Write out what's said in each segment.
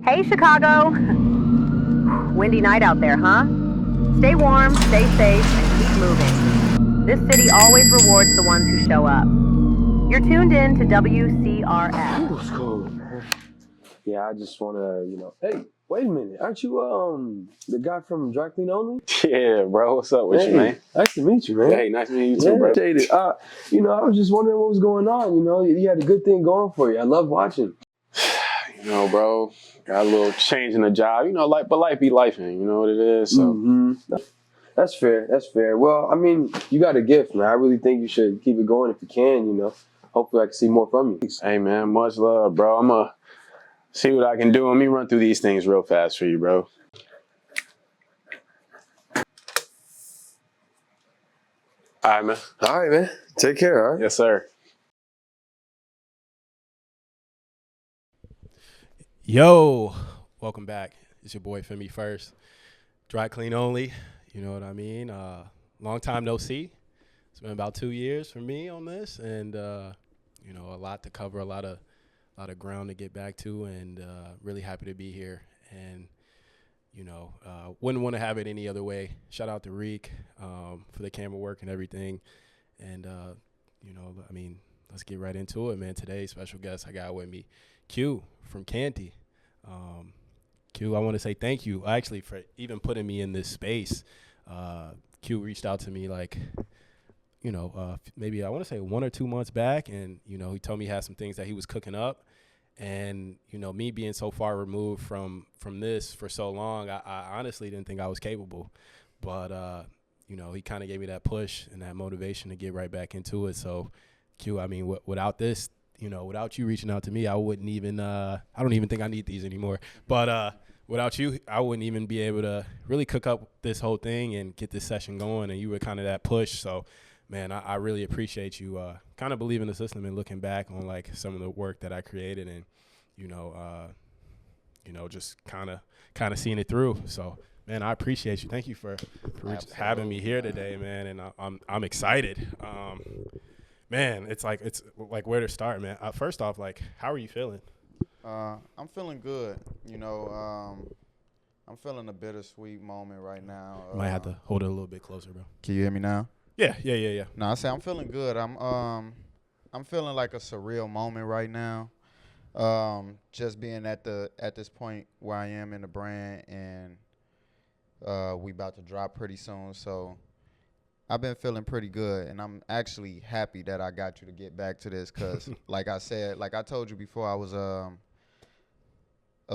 Hey, Chicago. Windy night out there, huh? Stay warm, stay safe, and keep moving. This city always rewards the ones who show up. You're tuned in to WCRF. What's cold, man? Yeah, I just wanna, Hey, wait a minute. Aren't you the guy from Dry Clean Only? Yeah, bro. What's up with you, man? Nice to meet you, man. Hey, nice to meet you too, bro. Appreciate it. I was just wondering what was going on. You had a good thing going for you. I love watching. Bro, got a little change in the job. But life be life, man. You know what it is. So That's fair. That's fair. Well, I mean, you got a gift, man. I really think you should keep it going if you can. Hopefully, I can see more from you. Hey, man, much love, bro. I'm gonna see what I can do. Let me run through these things real fast for you, bro. All right, man. All right, man. Take care. All right. Yes, sir. Yo, welcome back. It's your boy Femi First. Dry Clean Only, you know what I mean? Long time no see. It's been about 2 years for me on this, and a lot to cover, a lot of ground to get back to, and really happy to be here. And wouldn't want to have it any other way. Shout out to Reek for the camera work and everything. And let's get right into it, man. Today's special guest I got with me, Q from Canty. Q, I want to say thank you actually for even putting me in this space. Q reached out to me maybe I want to say 1 or 2 months back, and he told me he had some things that he was cooking up, and me being so far removed from this for so long, I honestly didn't think I was capable, but he kind of gave me that push and that motivation to get right back into it. So Q, I mean, without this, without you reaching out to me, I wouldn't even, I don't even think I need these anymore. But without you, I wouldn't even be able to really cook up this whole thing and get this session going. And you were kind of that push. So, man, I really appreciate you kind of believing the system and looking back on like some of the work that I created and, just kind of seeing it through. So, man, I appreciate you. Thank you for having me here today, man. And I'm excited. Man, it's like where to start, man. First off, like, how are you feeling? I'm feeling good. I'm feeling a bittersweet moment right now. You might have to hold it a little bit closer, bro. Can you hear me now? Yeah. No, I say I'm feeling good. I'm feeling like a surreal moment right now. Just being at this point where I am in the brand, and we about to drop pretty soon, so I've been feeling pretty good, and I'm actually happy that I got you to get back to this because, like I told you before, I was a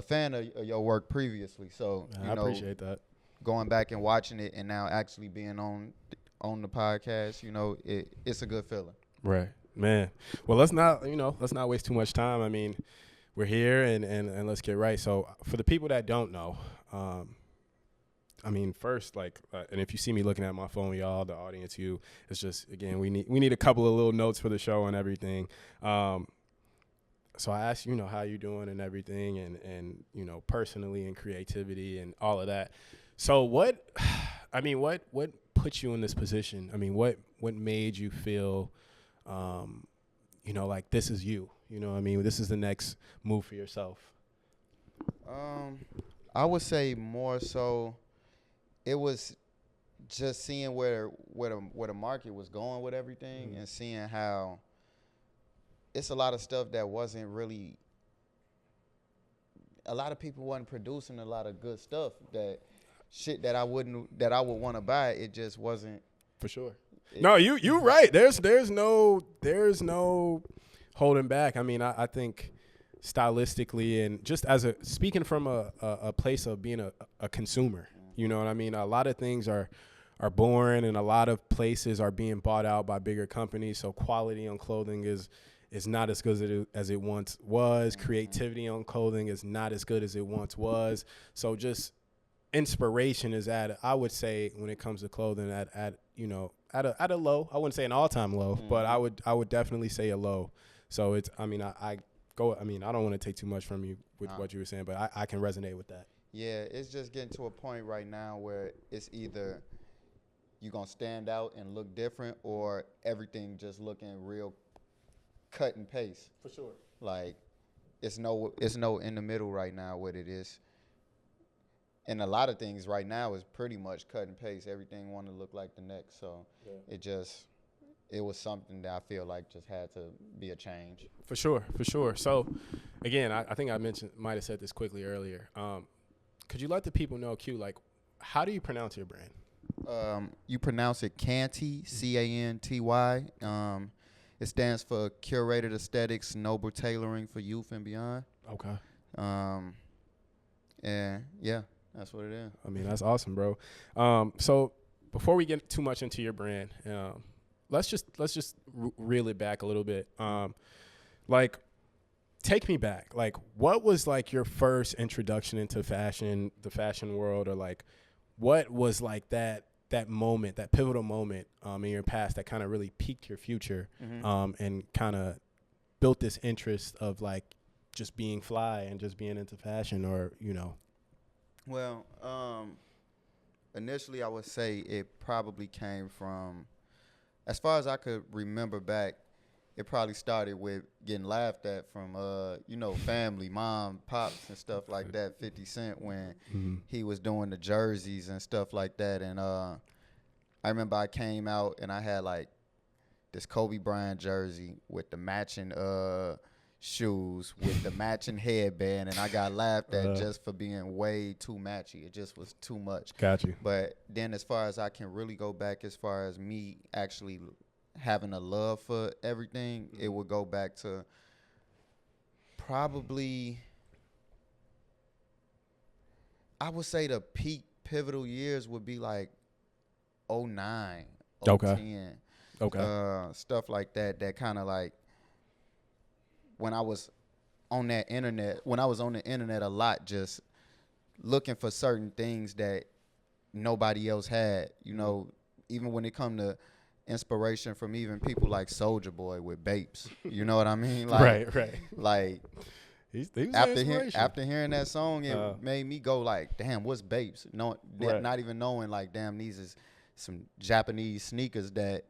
fan of your work previously. So, I appreciate that. Going back and watching it and now actually being on the podcast, it's a good feeling. Right, man. Well, let's not waste too much time. I mean, we're here, and let's get right. So, for the people that don't know, first, and if you see me looking at my phone, y'all, the audience, it's just, again, we need a couple of little notes for the show and everything. So I asked, how you doing and everything, and personally and creativity and all of that. So what put you in this position? I mean, what made you feel, like this is you? This is the next move for yourself. I would say more so, it was just seeing where the market was going with everything, and seeing how it's a lot of stuff that wasn't really, a lot of people wasn't producing a lot of good stuff, that shit that I would want to buy. It just wasn't. For sure. No, you're right. There's no holding back. I mean, I think stylistically, and just speaking from a place of being a consumer, you know what I mean? A lot of things are born, and a lot of places are being bought out by bigger companies. So quality on clothing is not as good as it once was. Creativity on clothing is not as good as it once was. So just inspiration is I would say, when it comes to clothing, at a low. I wouldn't say an all-time low, but I would definitely say a low. So it's, I don't want to take too much from you with what you were saying, but I can resonate with that. Yeah, it's just getting to a point right now where it's either you're going to stand out and look different, or everything just looking real cut and paste. For sure. Like, it's no in the middle right now with it is. And a lot of things right now is pretty much cut and paste. Everything want to look like the next. So it was something that I feel like just had to be a change. For sure. So, again, I think I might have said this quickly earlier. Could you let the people know, Q, like, how do you pronounce your brand? You pronounce it Canty, Canty. It stands for Curated Aesthetics, Noble Tailoring for Youth and Beyond. Okay. And yeah, that's what it is. I mean, that's awesome, bro. So before we get too much into your brand, let's just reel it back a little bit. Like, take me back. Like, what was like your first introduction into fashion, the fashion world, or like, what was like that moment, that pivotal moment in your past that kind of really piqued your future, and kind of built this interest of like just being fly and just being into fashion, or Well, initially I would say it probably came from, as far as I could remember back, it probably started with getting laughed at from, family, mom, pops, and stuff like that. 50 Cent when he was doing the jerseys and stuff like that. And I remember I came out and I had like this Kobe Bryant jersey with the matching shoes with the matching headband, and I got laughed at just for being way too matchy. It just was too much. Got you. But then as far as I can really go back, as far as me actually having a love for everything, it would go back to probably, I would say the peak pivotal years would be like 09, 010. Okay. Stuff like that kind of like, when I was on the internet a lot, just looking for certain things that nobody else had, even when it come to inspiration from even people like Soulja Boy with Bapes. You know what I mean? Like, right. Like, He's after hearing that song, it made me go like, damn, what's Bapes? No, not even knowing like, damn, these is some Japanese sneakers that's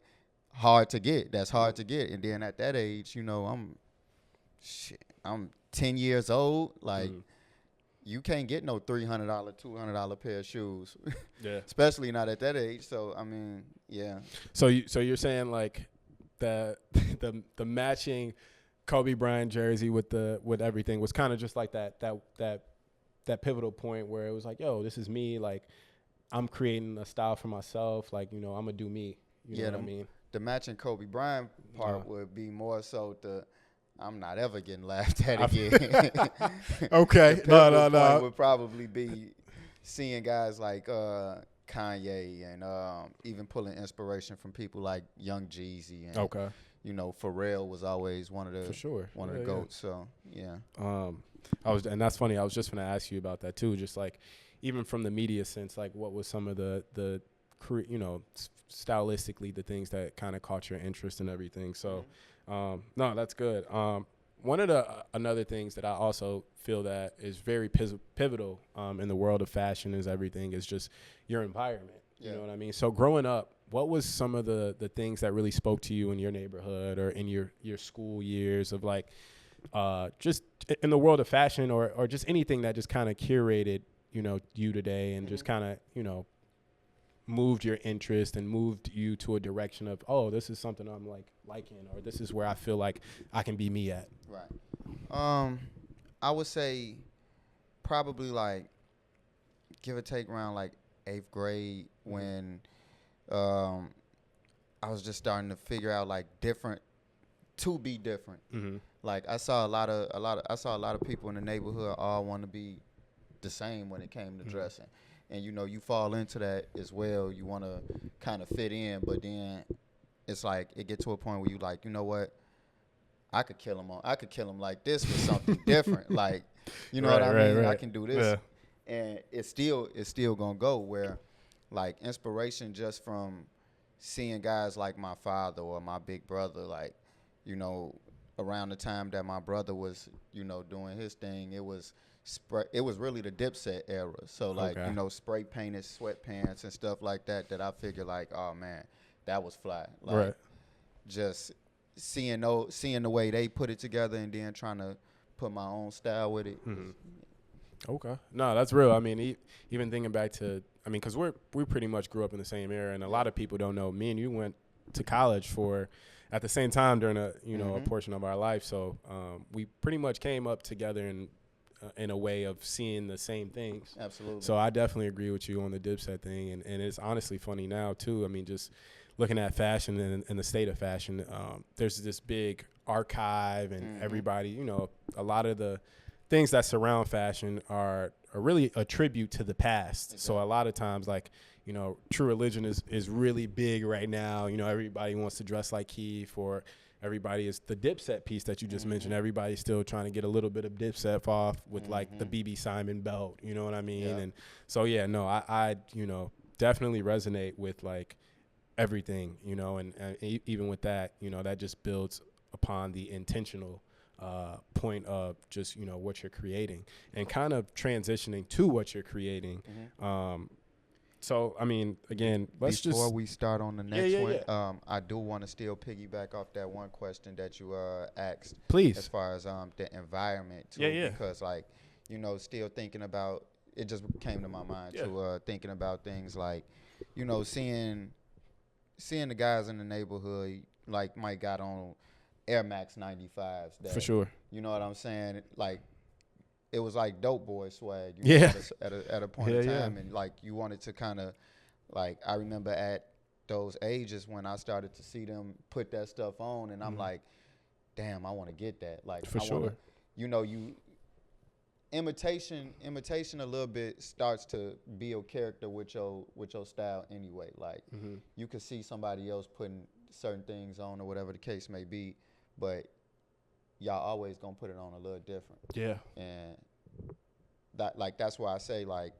hard to get. And then at that age, I'm 10 years old. Like, you can't get no $300, $200 pair of shoes. Yeah. Especially not at that age. So, I mean, yeah. So you're saying like the matching Kobe Bryant jersey with everything was kind of just like that pivotal point where it was like, yo, this is me. Like, I'm creating a style for myself. Like, I'm gonna do me. You know what I mean? The matching Kobe Bryant part would be more so I'm not ever getting laughed at again. Okay. The No. point would probably be seeing guys like Kanye and even pulling inspiration from people like Young Jeezy and Pharrell was always one of the goats. So yeah. And that's funny. I was just gonna ask you about that too. Just like, even from the media sense, like, what was some of the stylistically the things that kind of caught your interest and everything. So, no, that's good. One of the another things that I also feel that is very pivotal in the world of fashion is just your environment. You know what I mean? So growing up, what was some of the things that really spoke to you in your neighborhood or in your school years of like, just in the world of fashion or just anything that just kind of curated, you today and just kind of, moved your interest and moved you to a direction of, oh, this is something I'm liking, or this is where I feel like I can be me at. Right. I would say probably like give or take around like 8th grade when I was just starting to figure out like to be different. Like I saw a lot of people in the neighborhood all want to be the same when it came to dressing. And, you fall into that as well. You want to kind of fit in, but then it's like it gets to a point where you like, you know what? I could kill him like this with something different. Like, you know what I mean? Right. I can do this. Yeah. And it's still going to go where, like, inspiration just from seeing guys like my father or my big brother, like, around the time that my brother was, doing his thing, it was really the Dipset era. So like, spray painted sweatpants and stuff like that I figured like, oh man, that was fly. Like just seeing the way they put it together and then trying to put my own style with it. Mm-hmm. Okay. No, that's real. I mean, even thinking back to, I mean, because we pretty much grew up in the same era, and a lot of people don't know. Me and you went to college at the same time during a portion of our life. So we pretty much came up together in a way of seeing the same things. Absolutely. So I definitely agree with you on the Dipset thing, and it's honestly funny now too. I mean, just looking at fashion and the state of fashion, there's this big archive, and everybody, a lot of the things that surround fashion are really a tribute to the past. Exactly. So a lot of times, like, True Religion is really big right now. Everybody wants to dress like Keith, or everybody is the Dipset piece that you just mentioned. Everybody's still trying to get a little bit of Dipset off with like the BB Simon belt. You know what I mean? Yeah. And so, yeah, no, I definitely resonate with like everything, and even with that, that just builds upon the intentional point of just, what you're creating and kind of transitioning to what you're creating. So, I mean, again, before we start on the next one, I do want to still piggyback off that one question that you asked. Please. As far as the environment, too, because, like, still thinking about, it just came to my mind, too, thinking about things like, seeing the guys in the neighborhood, like Mike got on Air Max 95s. That, for sure. You know what I'm saying? Like, it was like dope boy swag, at a point in time. And like, you wanted to kind of, like, I remember at those ages when I started to see them put that stuff on, and I'm like, damn, I want to get that. Like, for sure. Imitation a little bit starts to build character with your style anyway. Like, you could see somebody else putting certain things on or whatever the case may be, but y'all always gonna put it on a little different. Yeah. And that's why I say, like,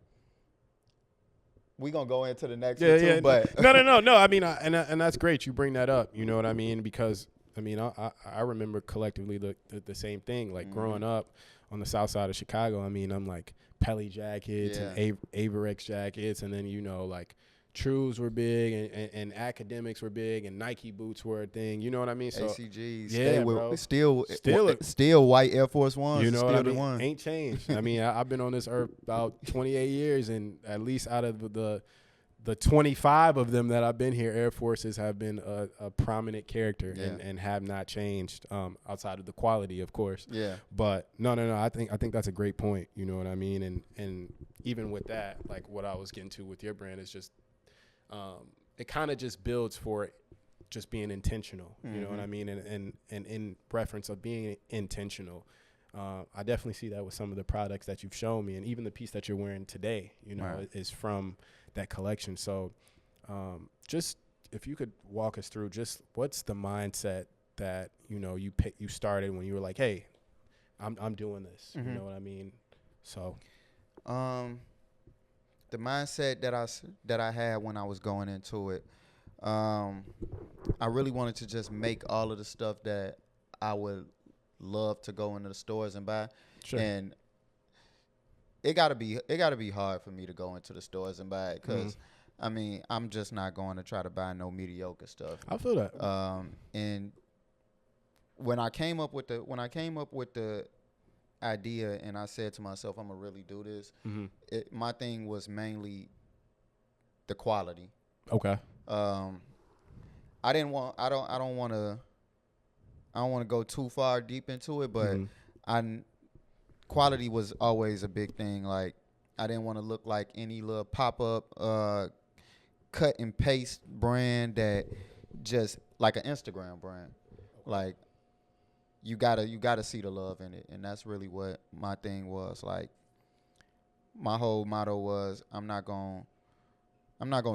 we gonna go into the next one too, but no. I mean, and that's great. You bring that up. You know what I mean? Because I mean, I remember collectively the same thing. Like growing up on the south side of Chicago. I mean, I'm like Pelly jackets and Averex jackets, and then like Trues were big, and academics were big, and Nike boots were a thing. You know what I mean? So ACGs, bro. Still white Air Force Ones. You know what I mean? One. Ain't changed. I mean, I've been on this earth about 28 years, and at least out of the 25 of them that I've been here, Air Forces have been a prominent character and have not changed, outside of the quality, of course. Yeah. But no. I think that's a great point. You know what I mean? And even with that, like what I was getting to with your brand is just, it kind of just builds for just being intentional. You know what I mean? And in reference of being intentional, I definitely see that with some of the products that you've shown me, and even the piece that you're wearing today, is from that collection. So just if you could walk us through just what's the mindset that, you started when you were like, hey, I'm doing this. You know what I mean? So the mindset that I had when I was going into it, I really wanted to just make all of the stuff that I would love to go into the stores and buy. Sure. And it gotta be hard for me to go into the stores and buy it, because I mean, I'm just not going to try to buy no mediocre stuff. I feel that. And when I came up with the idea, and I said to myself, I'm gonna really do this. My thing was mainly the quality. Okay. I don't want to go too far deep into it, but quality was always a big thing. Like, I didn't want to look like any little pop-up cut and paste brand that just like an Instagram brand. Like, you gotta see the love in it, and that's really what my thing was. Like, my whole motto was, I'm not gonna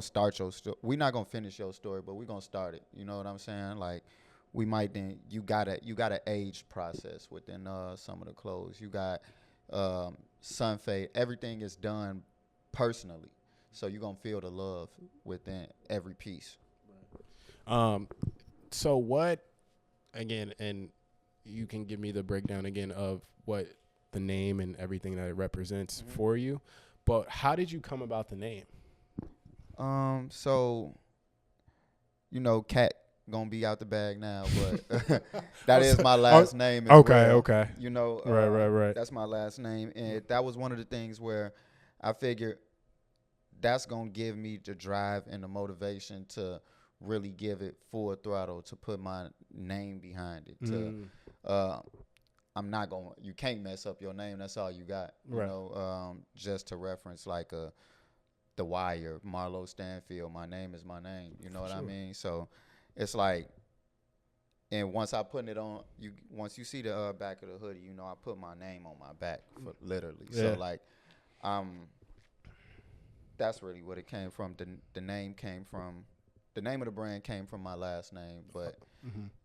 start your story. We're not gonna finish your story, but we're gonna start it. You know what I'm saying? Like, we might then you got a age process within some of the clothes. You got sun fade. Everything is done personally, so you're gonna feel the love within every piece. So what? Again, and you can give me the breakdown again of what the name and everything that it represents for you, but how did you come about the name? So, gonna be out the bag now, but that is my last name as well. Okay. You know, Right. That's my last name, and that was one of the things where I figured that's gonna give me the drive and the motivation to really give it full throttle, to put my name behind it. I'm not going. You can't mess up your name. That's all you got. You Right. know, just to reference like The Wire, Marlo Stanfield. My name is my name. You know what I mean? So it's like, and once I put it on, once you see the back of the hoodie, you know I put my name on my back, literally. Yeah. So like, that's really what it came from. The name came from. The name of the brand came from my last name, but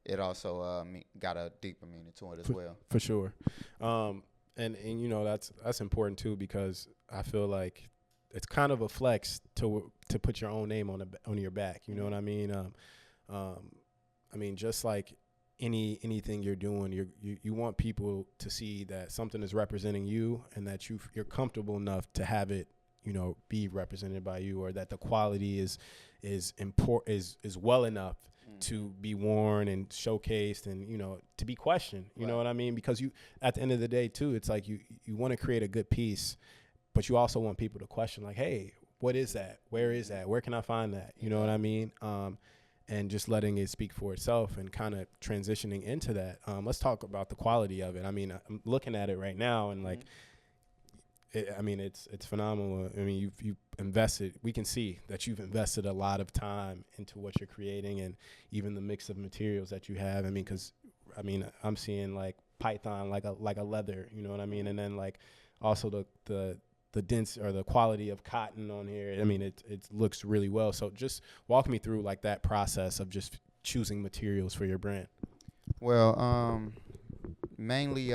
it also got a deeper meaning to it as well. For sure. And you know, that's important too, because I feel like it's kind of a flex to put your own name on your back. You know what I mean? I mean, just like anything you're doing, you want people to see that something is representing you, and that you're comfortable enough to have it, you know, be represented by you, or that the quality is well enough to be worn and showcased, and, you know, to be questioned. You know what I mean? Because at the end of the day too, it's like you want to create a good piece, but you also want people to question, like, hey, what is that? Where is that? Where can I find that? You know what I mean? And just letting it speak for itself, and kind of transitioning into that. Let's talk about the quality of it. I mean, I'm looking at it right now, and like, it's phenomenal. I mean, you've invested. We can see that you've invested a lot of time into what you're creating, and even the mix of materials that you have. I mean, because I'm seeing like python, like a leather. You know what I mean? And then like also the dense, or the quality of cotton on here. I mean, it looks really well. So just walk me through like that process of just choosing materials for your brand. Well, mainly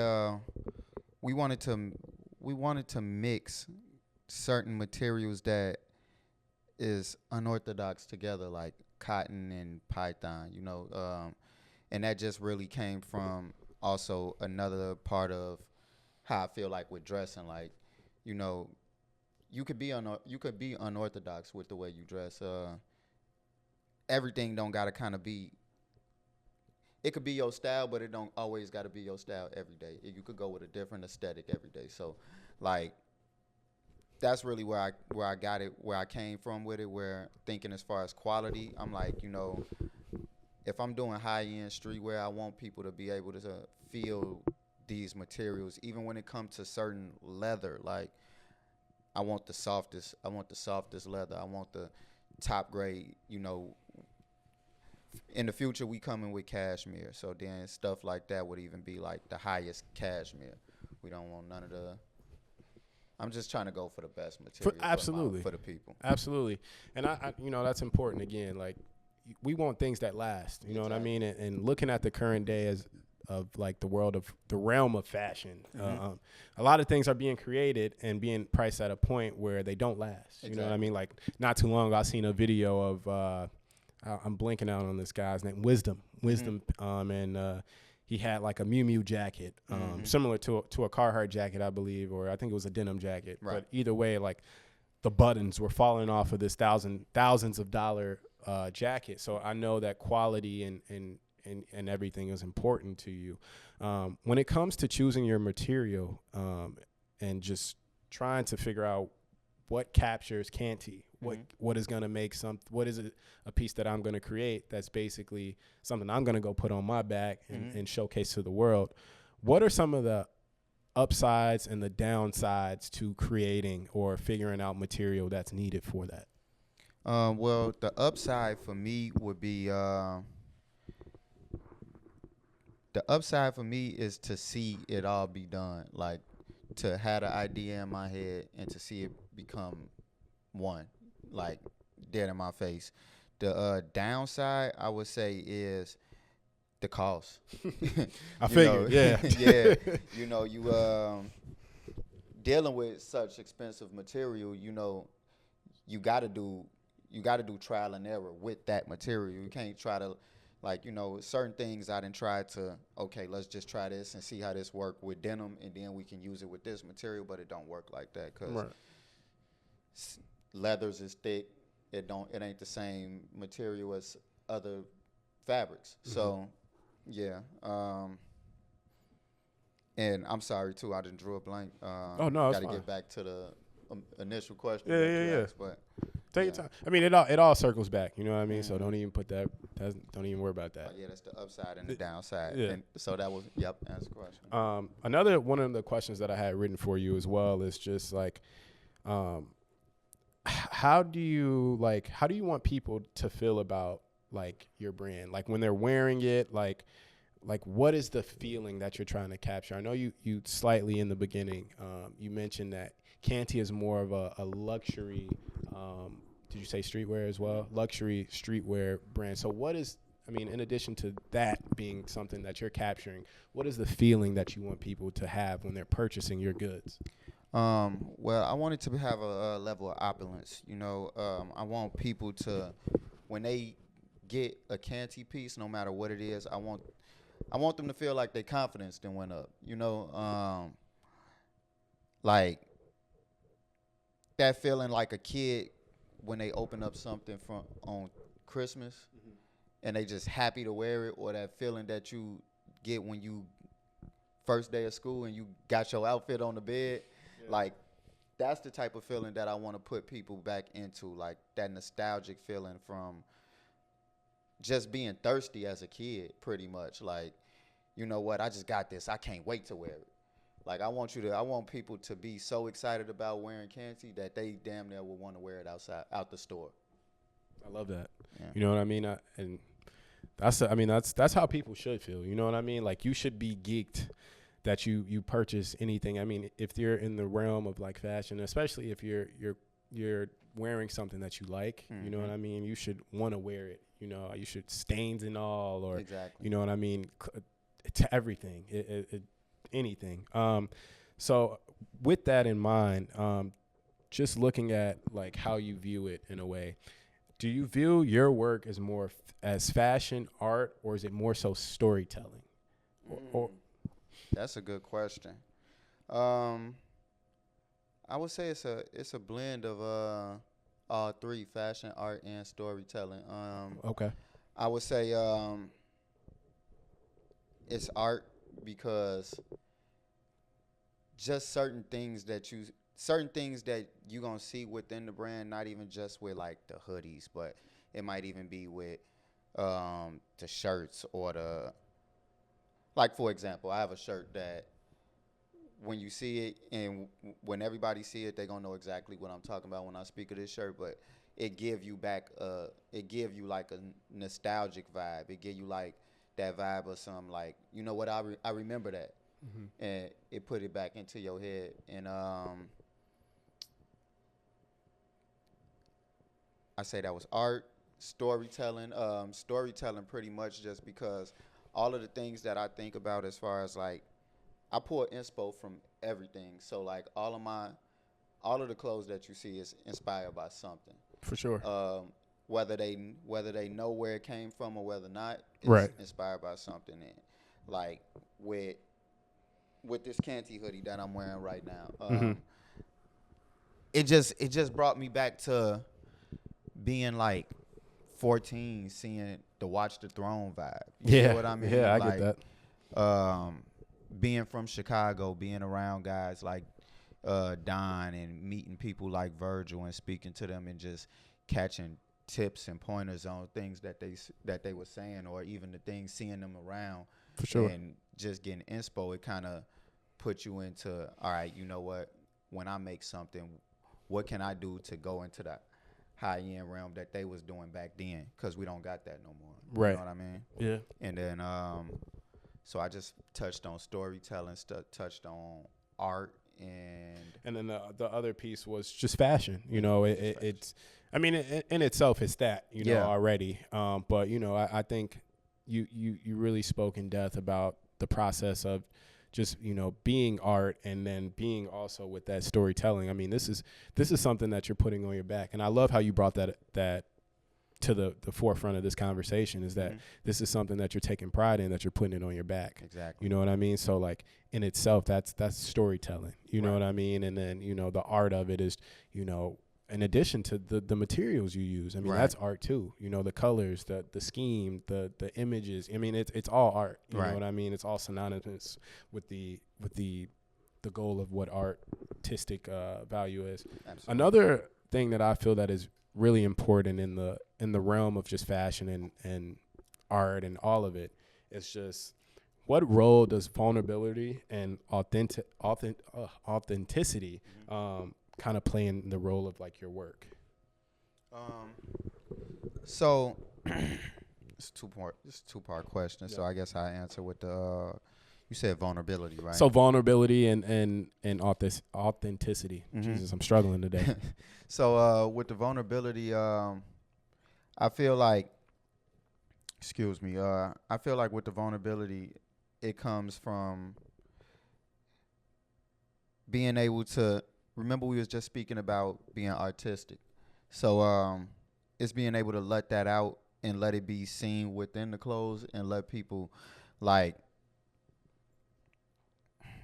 we wanted to mix certain materials that is unorthodox together, like cotton and python, you know, and that just really came from also another part of how I feel like with dressing. Like, you know, you could be unorthodox with the way you dress. Everything don't gotta kind of be. It could be your style, but it don't always gotta be your style every day. You could go with a different aesthetic every day. So, like, that's really where I got it, where I came from with it. Where thinking as far as quality, I'm like, you know, if I'm doing high-end streetwear, I want people to be able to feel these materials, even when it comes to certain leather. Like, I want the softest leather. I want the top grade, you know. In the future, we coming with cashmere, so then stuff like that would even be like the highest cashmere. We don't want none of the. I'm just trying to go for the best material. Absolutely. For the people. Absolutely. And I you know, that's important. Again, like, we want things that last. You know what I mean? And looking at the current day of like the realm of fashion, a lot of things are being created and being priced at a point where they don't last. You know what I mean? Like, not too long ago, I seen a video of I'm blanking out on this guy's name, Wisdom, and he had like a Miu Miu jacket, similar to a Carhartt jacket, I believe, or I think it was a denim jacket. Right. But either way, like, the buttons were falling off of this thousands of dollar jacket. So I know that quality and everything is important to you. When it comes to choosing your material, and just trying to figure out what captures Canty, what is going to make what is a piece that I'm going to create that's basically something I'm going to go put on my back and showcase to the world. What are some of the upsides and the downsides to creating or figuring out material that's needed for that? Well, the upside for me would be is to see it all be done, like to have the idea in my head and to see it become one, like dead in my face. The downside, I would say, is the cost. I figured, yeah. Yeah, you know, you dealing with such expensive material, you know, you got to do trial and error with that material. You can't try to, like, you know, certain things I didn't try to, okay, let's just try this and see how this work with denim, and then we can use it with this material, but it don't work like that, because leathers is thick. It ain't the same material as other fabrics. So yeah. And I'm sorry too, I didn't drew a blank. Oh, no, it's got to fine. get back to the initial question. Yeah, that yeah, you yeah. asked, but Take your time. I mean, it all circles back. You know what I mean? So don't even put that. Don't even worry about that. yeah, that's the upside and the downside. Yeah. And so that was answer the question. Another one of the questions that I had written for you as well is just like, how do you want people to feel about like your brand? Like when they're wearing it, like what is the feeling that you're trying to capture? I know you slightly in the beginning, you mentioned that Canty is more of a luxury, did you say streetwear as well? Luxury streetwear brand. So what is, I mean, in addition to that being something that you're capturing, what is the feeling that you want people to have when they're purchasing your goods? Well, I want it to have a level of opulence. You know, I want people to, when they get a Canty piece, no matter what it is, I want them to feel like their confidence then went up. You know, like that feeling like a kid when they open up something from on Christmas and they just happy to wear it, or that feeling that you get when you first day of school and you got your outfit on the bed. Like, that's the type of feeling that I want to put people back into, like that nostalgic feeling from just being thirsty as a kid, pretty much. Like, you know what, I just got this. I can't wait to wear it. Like, I want people to be so excited about wearing Canty that they damn near will want to wear it out the store. I love that. Yeah. You know what I mean? And that's how people should feel. You know what I mean? Like, you should be geeked that you purchase anything. I mean, if you're in the realm of like fashion, especially if you're wearing something that you like, you know what I mean? You should want to wear it. You know, you should stains and all, or you know what I mean, to everything, anything. So with that in mind, just looking at like how you view it in a way, do you view your work as more as fashion, art, or is it more so storytelling? Or That's a good question. I would say it's a blend of all three: fashion, art, and storytelling. okay. I would say it's art because just certain things that you gonna see within the brand, not even just with like the hoodies, but it might even be with the shirts or the, like, for example, I have a shirt that when you see it and when everybody see it, they're gonna know exactly what I'm talking about when I speak of this shirt. But it give you like a nostalgic vibe. It give you like that vibe of some, like, you know what, I remember that. And it put it back into your head. And I say that was art, storytelling. Storytelling pretty much just because all of the things that I think about as far as like, I pull inspo from everything. So like all of the clothes that you see is inspired by something. For sure. Whether they know where it came from or whether not, it's inspired by something. And like with this Canty hoodie that I'm wearing right now, it just brought me back to being like 14, seeing the Watch the Throne vibe. You know what I mean? Yeah, I like, get that. Being from Chicago, being around guys like Don and meeting people like Virgil and speaking to them and just catching tips and pointers on things that they were saying, or even the things, seeing them around. For sure. And just getting inspo, it kind of put you into, all right, you know what, when I make something, what can I do to go into that high-end realm that they was doing back then, because we don't got that no more. Right. You know what I mean? Yeah. And then, so I just touched on storytelling, touched on art, and then the other piece was just fashion. You know, it's, I mean, in itself, it's that, you know, already. But, you know, I think you really spoke in depth about the process of just, you know, being art and then being also with that storytelling. I mean, this is something that you're putting on your back. And I love how you brought that to the forefront of this conversation, is that this is something that you're taking pride in, that you're putting it on your back. Exactly. You know what I mean? So like in itself, that's storytelling, you know what I mean? And then, you know, the art of it is, you know, in addition to the materials you use. I mean, Right. that's art too. You know, the colors, the scheme, the images. I mean, it's all art. You Right. know what I mean? It's all synonymous with the goal of what artistic value is. Absolutely. Another thing that I feel that is really important in the realm of just fashion and art and all of it is just what role does vulnerability and authenticity kind of play in the role of like your work? So it's a two-part question. So I guess I answer with the you said vulnerability, right? So vulnerability and authenticity. Jesus, I'm struggling today. So with the vulnerability, I feel like, excuse me, I feel like with the vulnerability, it comes from being able to remember we was just speaking about being artistic. So it's being able to let that out and let it be seen within the clothes and let people like,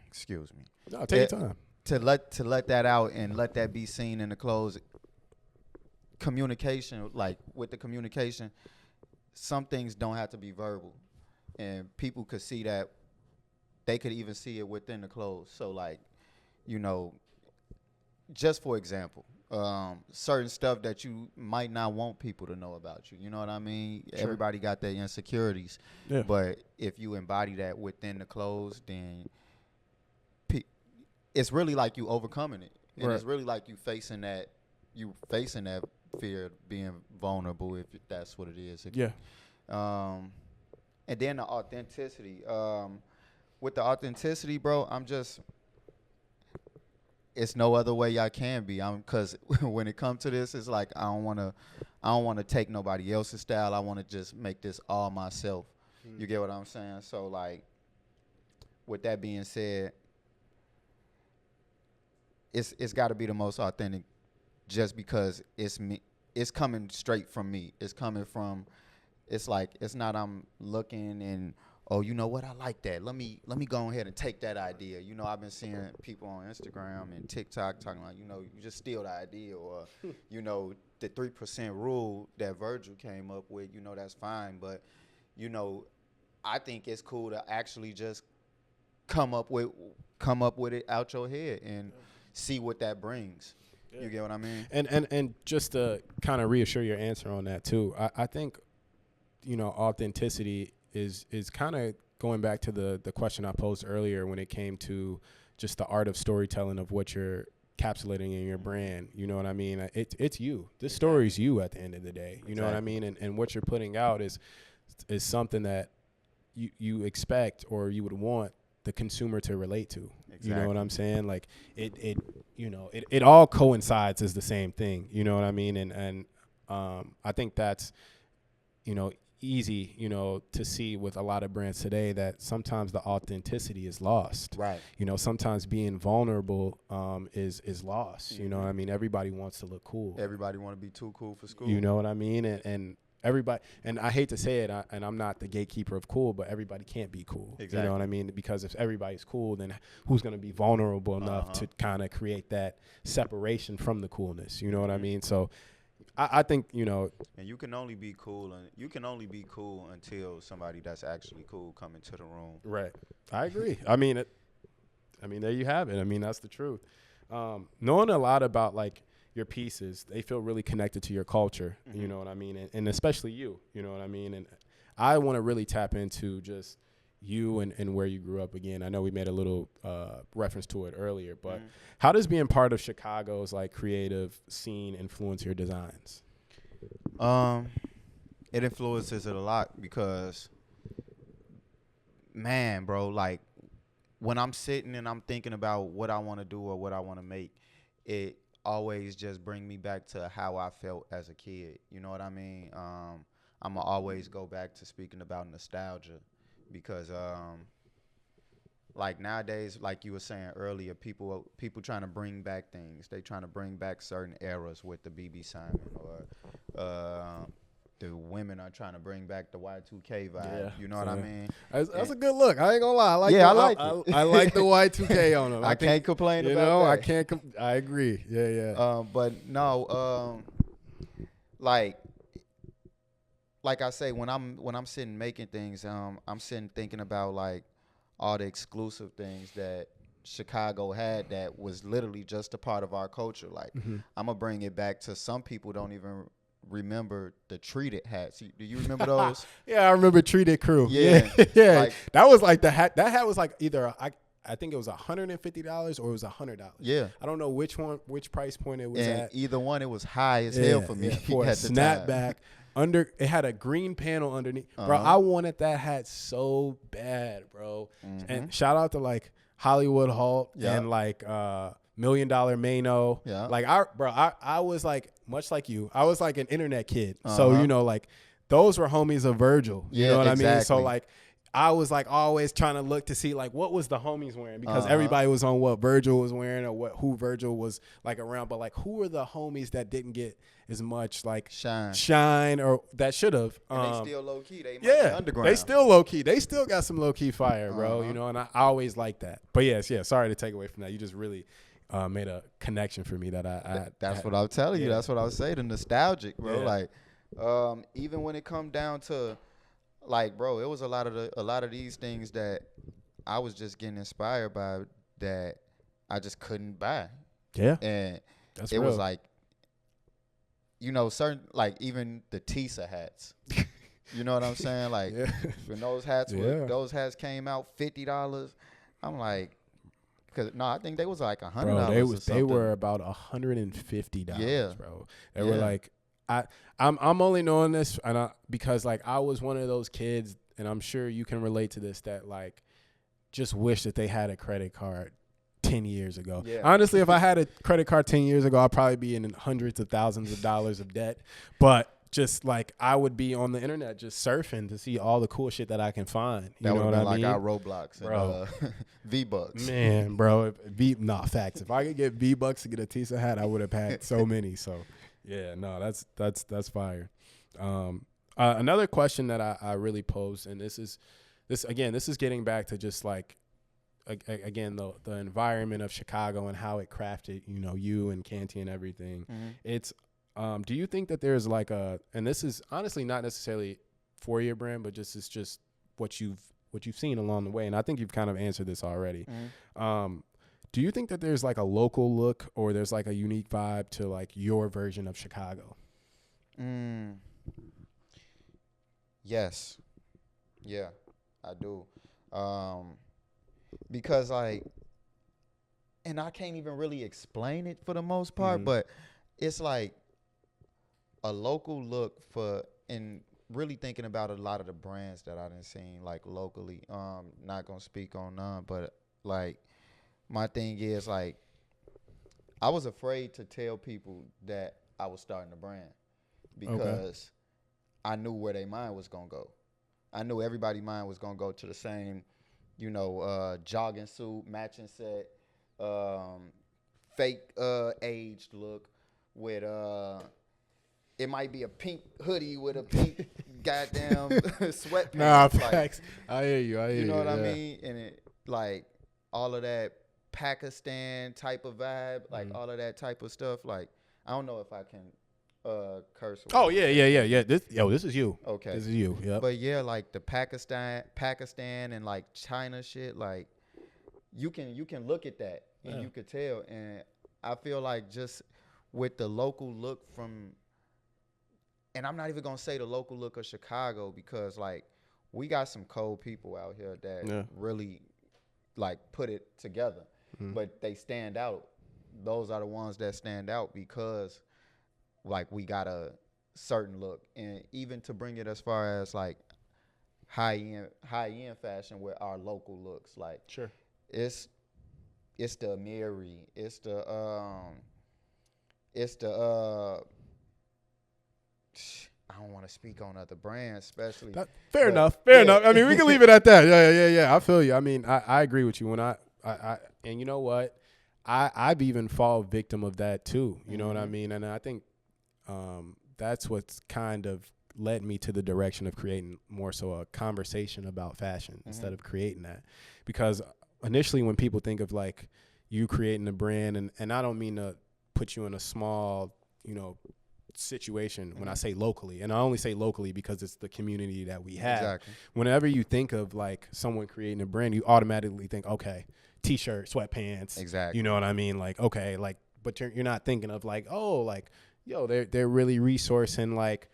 excuse me. No, take your time. To let that out and let that be seen in the clothes. Communication, like with the communication, some things don't have to be verbal, and people could see that. They could even see it within the clothes. So like, you know, just for example, certain stuff that you might not want people to know about you. You know what I mean? Sure. Everybody got their insecurities, Yeah. but if you embody that within the clothes, then it's really like you overcoming it, and Right. it's really like you facing that fear of being vulnerable, if that's what it is. Yeah. And then the authenticity. With the authenticity, bro, it's no other way I can be. Cause when it comes to this, it's like I don't wanna take nobody else's style. I wanna just make this all myself. You get what I'm saying? So like, with that being said, it's got to be the most authentic, just because it's me. It's coming straight from me. It's coming from. It's like it's not I'm looking and oh, you know what, I like that. Let me go ahead and take that idea. You know, I've been seeing people on Instagram and TikTok talking like, you know, you just steal the idea, or you know, the 3% rule that Virgil came up with. You know, that's fine, but you know, I think it's cool to actually just come up with it out your head and see what that brings. You get what I mean? And just to kind of reassure your answer on that too, I think, you know, authenticity is kind of going back to the question I posed earlier when it came to just the art of storytelling of what you're encapsulating in your brand. You know what I mean? It's you. This story's you at the end of the day. You know what I mean? And what you're putting out is something that you expect or you would want the consumer to relate to. Exactly. You know what I'm saying? Like it all coincides as the same thing. You know what I mean? And I think that's, you know, easy, you know, to see with a lot of brands today that sometimes the authenticity is lost. Right. You know, sometimes being vulnerable is lost. You know what I mean? Everybody wants to look cool. Everybody want to be too cool for school. You know what I mean? And everybody, and I hate to say it, and I'm not the gatekeeper of cool, but everybody can't be cool. Exactly. You know what I mean? Because if everybody's cool, then who's going to be vulnerable enough to kind of create that separation from the coolness? You know what I mean? So I think, you know. And you can only be cool, until somebody that's actually cool come into the room. Right. I agree. I mean, there you have it. I mean, that's the truth. Knowing a lot about like your pieces, they feel really connected to your culture. You know what I mean? And especially you know what I mean? And I want to really tap into just you and where you grew up again. I know we made a little reference to it earlier, but how does being part of Chicago's like creative scene influence your designs? It influences it a lot because, man, bro, like when I'm sitting and I'm thinking about what I want to do or what I want to make, it always just bring me back to how I felt as a kid. You know what I mean? I'm gonna always go back to speaking about nostalgia because, like nowadays, like you were saying earlier, people trying to bring back things. They trying to bring back certain eras with the BB Simon or the women are trying to bring back the Y2K vibe. You know what I mean? That's a good look. I ain't gonna lie. I like. Yeah, the, I like it. I like the Y2K on them. I can't complain about that. I can't. I agree. Yeah. But no, like I say, when I'm sitting making things, I'm sitting thinking about like all the exclusive things that Chicago had that was literally just a part of our culture. Like I'm gonna bring it back to some people don't even remember the treated hats. Do you remember those? Yeah, I remember Treated Crew. Yeah. Yeah. Like, that was like the hat. That hat was like either I think it was $150 or it was $100. Yeah. I don't know which price point it was and at. either one, it was high as hell for me. For a at the time. snapback. It had a green panel underneath. Bro, Uh-huh. I wanted that hat so bad, bro. And shout out to like Hollywood Hulk and like $1 Million Mano. Yeah. Like I was like much like you. I was like an internet kid. So you know, like those were homies of Virgil. You know what I mean? So like I was like always trying to look to see like what was the homies wearing because everybody was on what Virgil was wearing or who Virgil was like around. But like who were the homies that didn't get as much like shine or that should have? And they still low key. They might be underground. They still low key. They still got some low key fire, bro. You know, and I always like that. But yes, sorry to take away from that. You just really made a connection for me that That's what I was telling you. That's what I was saying. The nostalgic, bro. Yeah. Like, even when it come down to, like, bro, it was a lot of these things that I was just getting inspired by that I just couldn't buy. Yeah, and that's it real. was like, you know, certain like even the Tisa hats. You know what I'm saying? Like when those hats came out $50, I'm like. I think they was like $100. Bro, they were about $150. Yeah, bro. They were like, I'm only knowing this because like I was one of those kids, and I'm sure you can relate to this, that like just wish that they had a credit card 10 years ago. Yeah. Honestly, if I had a credit card 10 years ago, I'd probably be in hundreds of thousands of dollars of debt. But just like I would be on the internet just surfing to see all the cool shit that I can find. You know what I mean? Like our Roblox and V-Bucks. Man, bro, facts. If I could get V-Bucks to get a Tisa hat, I would have had so many. So, yeah, no, that's fire. Another question that I really posed, and this is getting back to just like again the environment of Chicago and how it crafted, you know, you and Canty and everything. It's do you think that there's like and this is honestly not necessarily for your brand, but it's just what you've seen along the way, and I think you've kind of answered this already. Do you think that there's like a local look or there's like a unique vibe to like your version of Chicago? Yes. Yeah, I do. Because like, and I can't even really explain it for the most part, but it's like a local look for, and really thinking about a lot of the brands that I done seen like locally. Not gonna speak on none, but like my thing is like I was afraid to tell people that I was starting a brand because I knew where their mind was gonna go. I knew everybody's mind was gonna go to the same, you know, jogging suit, matching set, fake aged look with it might be a pink hoodie with a pink goddamn sweatpants. Nah, facts. I hear you. You know what I mean? And it like all of that Pakistan type of vibe, like all of that type of stuff. Like I don't know if I can curse. Oh yeah. This is you. Okay. This is you. Yeah. But yeah, like the Pakistan and like China shit, like you can look at that and you could tell. And I feel like just with the local look from, and I'm not even gonna say the local look of Chicago because like we got some cold people out here that really like put it together, but they stand out. Those are the ones that stand out because like we got a certain look, and even to bring it as far as like high end fashion with our local looks, like it's the Amiri, it's the I don't want to speak on other brands, especially. Fair enough. I mean, we can leave it at that. Yeah. I feel you. I mean, I agree with you. When I and you know what, I've even fallen victim of that too. You know what I mean? And I think that's what's kind of led me to the direction of creating more so a conversation about fashion instead of creating that. Because initially when people think of like you creating a brand, and I don't mean to put you in a small, you know, situation when I say locally, and I only say locally because it's the community that we have. Exactly. Whenever you think of like someone creating a brand, you automatically think, okay, t-shirt, sweatpants. Exactly. You know what I mean? Like, okay, like, but you're not thinking of like, oh, like, yo, they're really resourcing like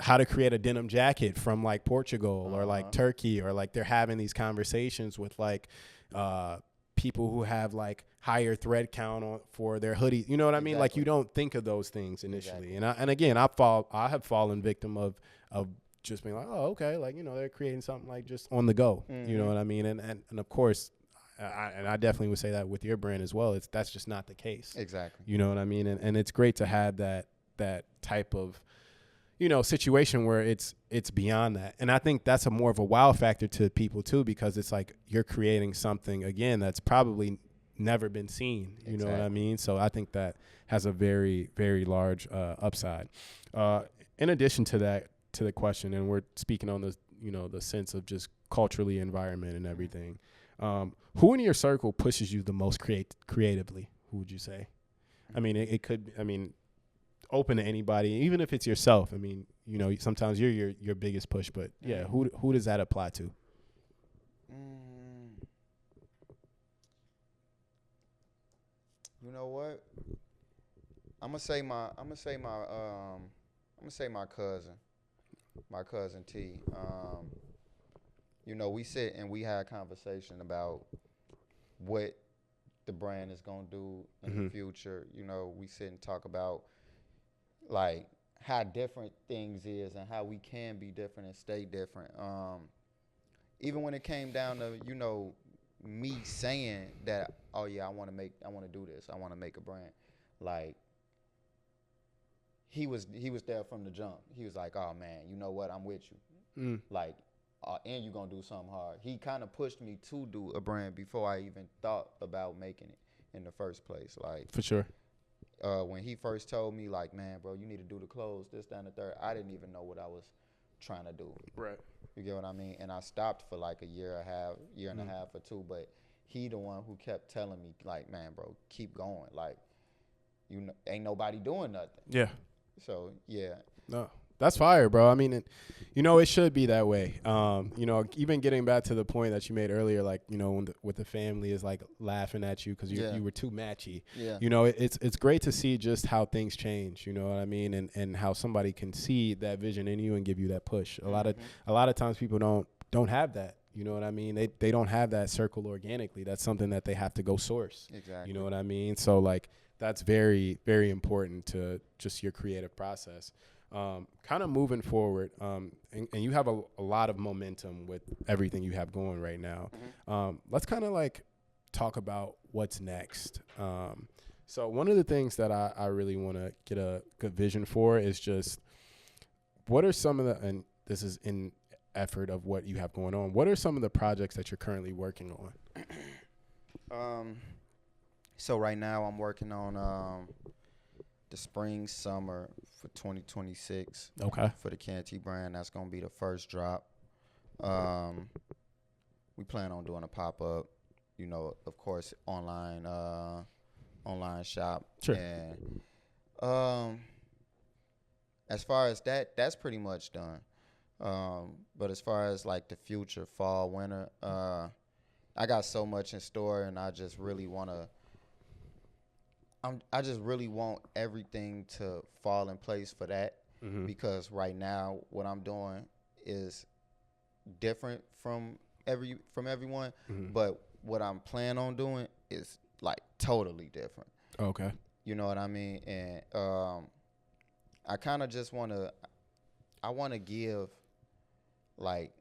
how to create a denim jacket from like Portugal or like Turkey, or like they're having these conversations with like people who have like higher thread count for their hoodies. You know what I mean? Like you don't think of those things initially. And again, I have fallen victim of just being like, oh, okay, like, you know, they're creating something like just on the go. You know what I mean? And of course, I definitely would say that with your brand as well. That's just not the case. Exactly. You know what I mean? And it's great to have that type of, you know, situation where it's beyond that. And I think that's a more of a wow factor to people too, because it's like you're creating something again that's probably never been seen. You know what I mean? So I think that has a very, very large upside. In addition to that, to the question, and we're speaking on the, you know, the sense of just culturally, environment and everything. Who in your circle pushes you the most creatively? Who would you say? I mean, it could, I mean, open to anybody, even if it's yourself. I mean, you know, sometimes you're your biggest push, but yeah, who does that apply to? You know what? I'm gonna say my cousin T. You know, we sit and we had a conversation about what the brand is gonna do in the future. You know, we sit and talk about like how different things is and how we can be different and stay different. Even when it came down to, you know, me saying that, oh yeah, I want to do this, I want to make a brand. Like he was there from the jump. He was like, oh man, you know what, I'm with you. Like, and you're gonna do something hard. He kind of pushed me to do a brand before I even thought about making it in the first place. Like, For sure. When he first told me, like, man, bro, you need to do the clothes, this, that, and the third, I didn't even know what I was trying to do. Right. You get what I mean? And I stopped for like a year and a half or two, but he the one who kept telling me, like, man, bro, keep going. Like, you know, ain't nobody doing nothing. Yeah. So, yeah. No. That's fire, bro. I mean, you know, it should be that way. You know, even getting back to the point that you made earlier, like, you know, when with the family is like laughing at you because you were too matchy. Yeah. You know, it's great to see just how things change. You know what I mean, and how somebody can see that vision in you and give you that push. A lot of times people don't have that. You know what I mean? They don't have that circle organically. That's something that they have to go source. Exactly. You know what I mean? So like that's very, very important to just your creative process. Kind of moving forward, and you have a lot of momentum with everything you have going right now. Let's kind of like talk about what's next. So one of the things that I really want to get a good vision for is just what are some of the, and this is in effort of what you have going on, what are some of the projects that you're currently working on? So right now I'm working on the spring summer for 2026. Okay. For the Canty brand, that's gonna be the first drop. We plan on doing a pop-up, you know, of course, online shop. Sure. And as far as that's pretty much done. But as far as like the future, fall, winter, I got so much in store, and I just really wanna. I just really want everything to fall in place for that, because right now what I'm doing is different from everyone, but what I'm planning on doing is like totally different. Okay. You know what I mean? And I kind of just want to give like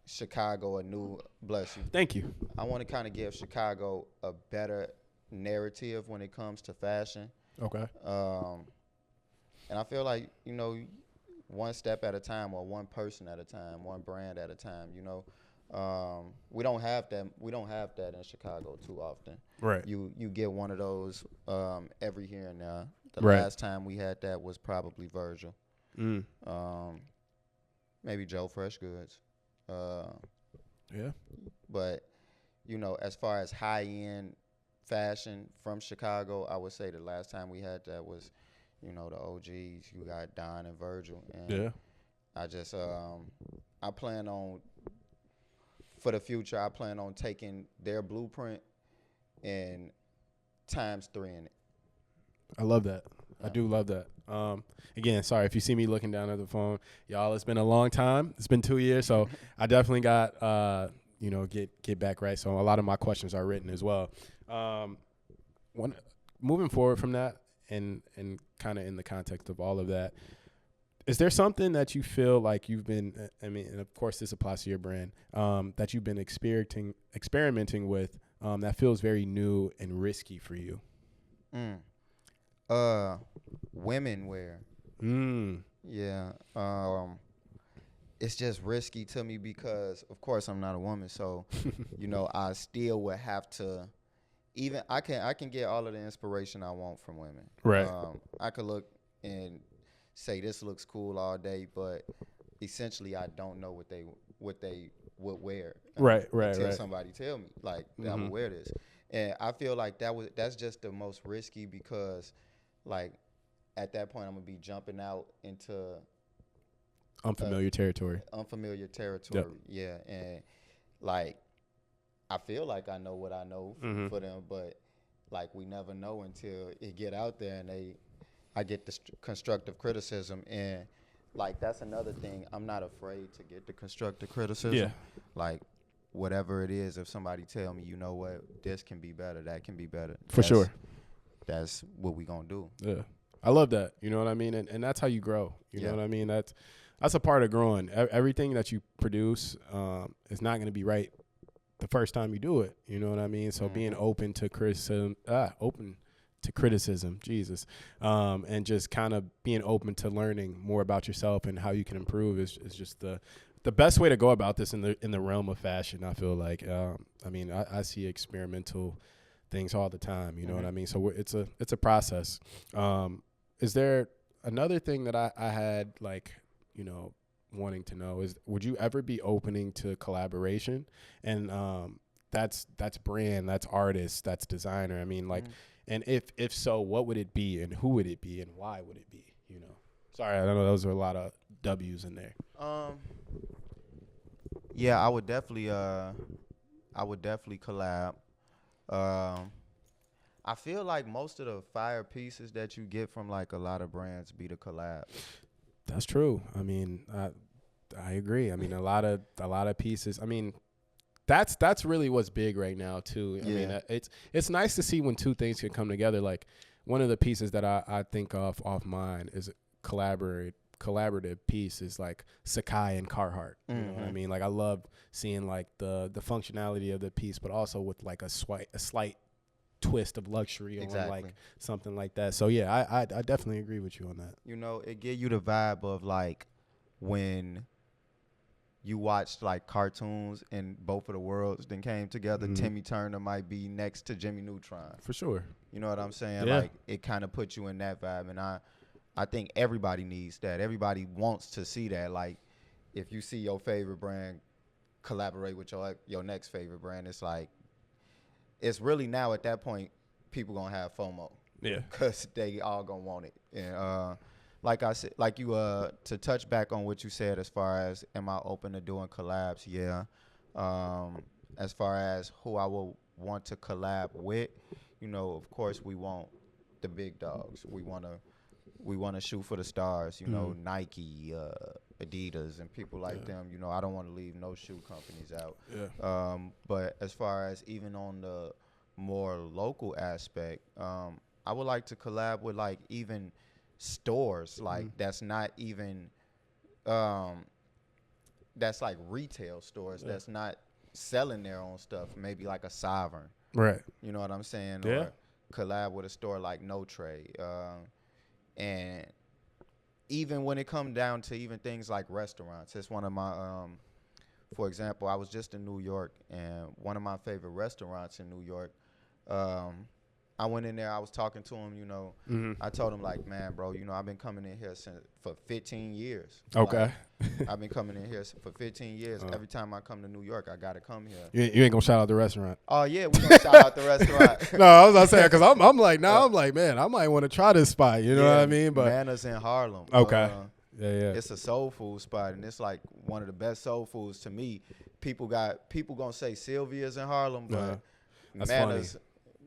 Chicago a new, bless you. Thank you. I want to kind of give Chicago a better narrative when it comes to fashion. Okay. And I feel like, you know, one step at a time, or one person at a time, one brand at a time, you know. We don't have that in Chicago too often. Right. You get one of those every here and there. The Right. last time we had that was probably Virgil. maybe Joe Fresh Goods. Yeah. But, you know, as far as high-end fashion from Chicago, I would say the last time we had that was, you know, the OGs. You got Don and Virgil. And Yeah. I just, I plan on, for the future, I plan on taking their blueprint and times 3 in it. I love that. I do love that. Again, sorry if you see me looking down at the phone, y'all. It's been a long time. It's been 2 years, so I definitely got get back right. So a lot of my questions are written as well. Moving forward from that, and kind of in the context of all of that, is there something that you feel like you've been? I mean, and of course this applies to your brand, that you've been experimenting with, that feels very new and risky for you? Women wear. Yeah. It's just risky to me because, of course, I'm not a woman. So, you know, I still would have to. Even I can get all of the inspiration I want from women. Right. I could look and say this looks cool all day, but essentially I don't know what they would wear. Right. Until somebody tell me like I would wear this, and I feel like that's just the most risky because, like, at that point I'm gonna be jumping out into Unfamiliar territory. Yep. Yeah, and like I feel like I know what I know for them, but like we never know until it get out there and I get the constructive criticism, and like that's another thing. I'm not afraid to get the constructive criticism. Yeah. Like whatever it is, if somebody tell me, you know what, this can be better, that can be better. For sure. That's what we gonna do. Yeah. I love that. You know what I mean? And that's how you grow. You know what I mean? That's a part of growing. Everything that you produce is not going to be right the first time you do it. You know what I mean? So being open to criticism, Jesus, and just kind of being open to learning more about yourself and how you can improve is just the best way to go about this in the realm of fashion. I feel like, I mean, I see experimental things all the time. You know what I mean? So it's a process. Is there another thing that I had, like, you know, wanting to know is, would you ever be opening to collaboration? And that's brand, that's artist, that's designer. I mean, like, and if so, what would it be, and who would it be, and why would it be? You know, sorry, I know those are a lot of W's in there. Yeah, I would definitely collab. I feel like most of the fire pieces that you get from like a lot of brands be the collab. That's true. I mean, I agree. I mean, a lot of pieces. I mean, that's really what's big right now too. I mean, it's nice to see when two things can come together. Like one of the pieces that I think of off mine is collaborative piece is like Sakai and Carhartt. You know what I mean? Like I love seeing like the functionality of the piece, but also with like a slight twist of luxury on like something like that. So yeah, I definitely agree with you on that. You know, it give you the vibe of like when you watched like cartoons and both of the worlds then came together. Timmy Turner might be next to Jimmy Neutron. For sure. You know what I'm saying? Yeah. Like it kind of puts you in that vibe, and I think everybody needs that. Everybody wants to see that. Like if you see your favorite brand collaborate with your next favorite brand, it's like, it's really now at that point, people gonna have FOMO. Yeah. Because they all gonna want it. And like I said, like you to touch back on what you said as far as am I open to doing collabs? Yeah. As far as who I will want to collab with, you know, of course we want the big dogs. We wanna shoot for the stars. You know, Nike, Adidas, and people like them. You know, I don't want to leave no shoe companies out. Yeah. But as far as even on the more local aspect, I would like to collab with like even stores like that's not even that's like retail stores that's not selling their own stuff. Maybe like a Sovereign. Right. You know what I'm saying? Yeah. Or collab with a store like No Tray. And even when it comes down to even things like restaurants, it's one of my, for example, I was just in New York, and one of my favorite restaurants in New York, I went in there. I was talking to him. You know, I told him like, man, bro, you know, I've been coming in here for 15 years. Okay. Like, I've been coming in here for 15 years. Every time I come to New York, I gotta come here. You ain't gonna shout out the restaurant. Oh yeah, we gonna shout out the restaurant. No, I was not saying because I'm like, I'm like, man, I might want to try this spot. You know what I mean? But Manners in Harlem. okay. Yeah. It's a soul food spot, and it's like one of the best soul foods to me. People gonna say Sylvia's in Harlem, but That's Manners,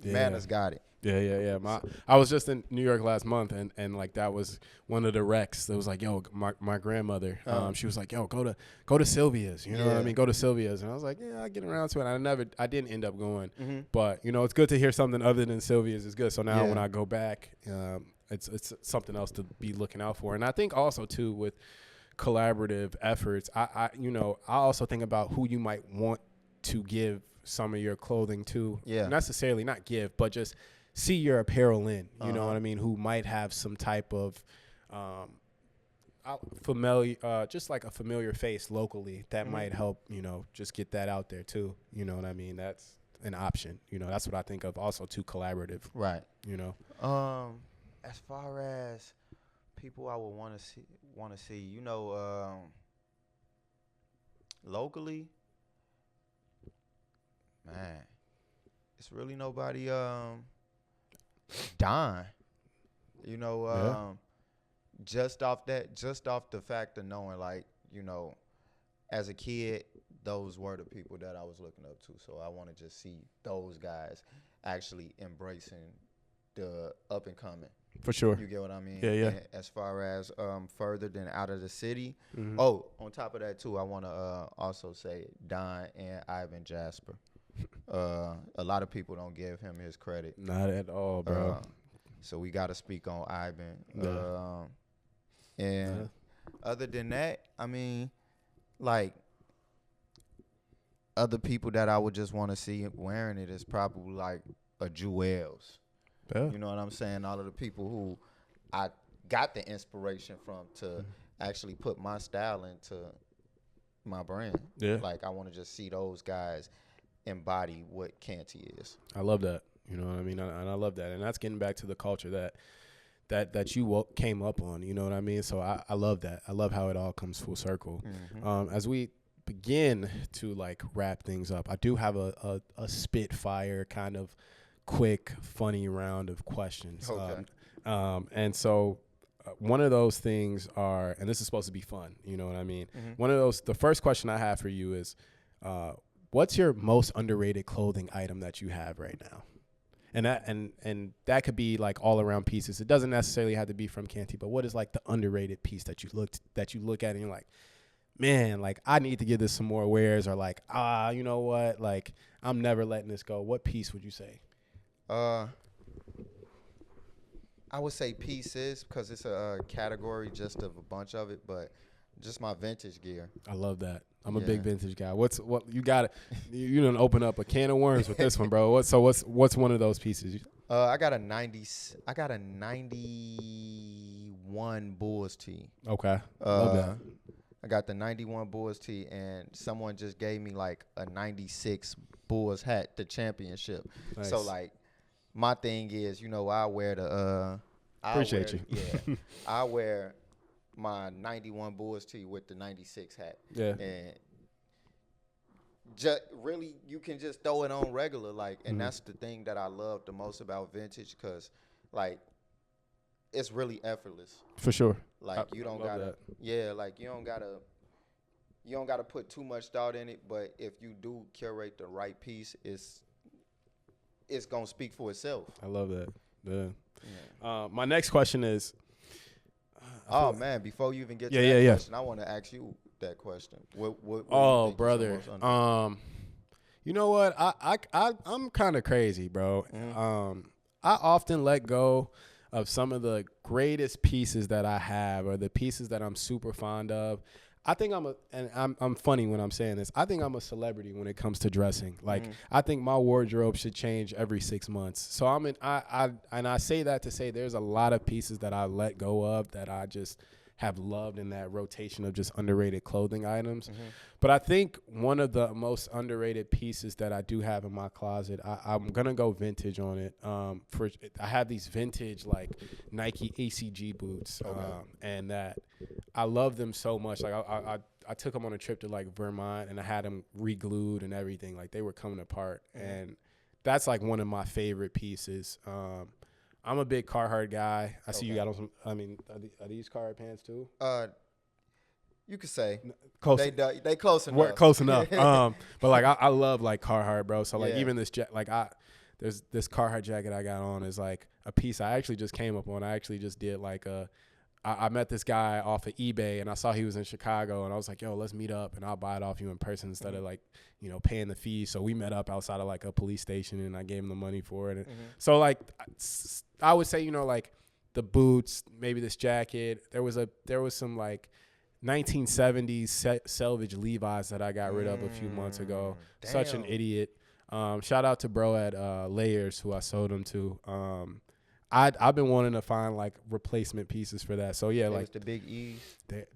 funny. Manners got it. Yeah. I was just in New York last month, and like that was one of the recs. That was like, yo, my grandmother, she was like, yo, go to Sylvia's. You know what I mean? Go to Sylvia's, and I was like, yeah, I get around to it. I didn't end up going, but you know, it's good to hear something other than Sylvia's is good. So now when I go back, it's something else to be looking out for. And I think also too with collaborative efforts, I also think about who you might want to give some of your clothing to. Yeah. Necessarily not give, but just see your apparel in. You know what I mean? Who might have some type of familiar, just like a familiar face locally that might help. You know, just get that out there too. You know what I mean? That's an option. You know, that's what I think of also too collaborative. Right. You know. As far as people I would want to see, you know, locally, man, it's really nobody. Don, you know, just off the fact of knowing, like, you know, as a kid, those were the people that I was looking up to. So I want to just see those guys actually embracing the up and coming. For sure. You get what I mean? Yeah. And as far as further than out of the city. Oh, on top of that too, I want to also say Don and Ivan Jasper. A lot of people don't give him his credit. Not at all, bro. So we got to speak on Ivan. And other than that, I mean, like, other people that I would just want to see wearing it is probably like a Jewels. Yeah. You know what I'm saying? All of the people who I got the inspiration from to actually put my style into my brand. Yeah. Like, I want to just see those guys embody what Canty is. I love that. You know what I mean? And I love that. And that's getting back to the culture that you came up on. You know what I mean? So I love that. I love how it all comes full circle. As we begin to like wrap things up, I do have a spitfire kind of quick, funny round of questions. Okay. And so one of those things are, and this is supposed to be fun, you know what I mean? One of those, the first question I have for you is, what's your most underrated clothing item that you have right now? And that could be like all around pieces. It doesn't necessarily have to be from Canty, but what is like the underrated piece that you look at and you're like, man, like I need to give this some more wears, or like, you know what? Like I'm never letting this go. What piece would you say? I would say pieces because it's a category just of a bunch of it, but just my vintage gear. I love that. I'm a big vintage guy. What you got it? You didn't open up a can of worms with this one, bro. What's one of those pieces? I got a 91 Bulls tee. Okay. Love that. I got the 91 Bulls tee, and someone just gave me like a 96 Bulls hat, the championship. Nice. So like, my thing is, you know, I wear the appreciate you. Yeah. I wear my 91 Bulls tee with the 96 hat. Yeah. And just really, you can just throw it on regular, like, and that's the thing that I love the most about vintage, because like it's really effortless. For sure. Like you don't gotta like you don't gotta put too much thought in it, but if you do curate the right piece, it's gonna speak for itself. I love that. Yeah. My next question is. Man! Before you even get to that question, I want to ask you that question. What brother. You know what? I'm kind of crazy, bro. I often let go of some of the greatest pieces that I have, or the pieces that I'm super fond of. I think I'm funny when I'm saying this. I think I'm a celebrity when it comes to dressing. Like I think my wardrobe should change every 6 months. So I say that to say there's a lot of pieces that I let go of that I just have loved in that rotation of just underrated clothing items. But I think one of the most underrated pieces that I do have in my closet, I'm gonna go vintage on it. I have these vintage like Nike ACG boots, and that I love them so much. Like I took them on a trip to like Vermont, and I had them re-glued and everything. Like they were coming apart, and that's like one of my favorite pieces. I'm a big Carhartt guy. I see you got on some. I mean, are these Carhartt pants too? You could say Close. they close enough. We're close enough. But like I love like Carhartt, bro. So like Yeah. even this there's this Carhartt jacket I got on is like a piece I actually just came up on. I actually just did like I met this guy off of eBay, and I saw he was in Chicago, and I was like, yo, let's meet up and I'll buy it off you in person instead of like, you know, paying the fee. So we met up outside of like a police station, and I gave him the money for it. And so like I would say, you know, like the boots, maybe this jacket, there was some like 1970s selvage Levi's that I got rid of a few months ago. Damn. Such an idiot. Shout out to bro at Layers who I sold them to. I've been wanting to find like replacement pieces for that. So yeah, It like was the Big E's.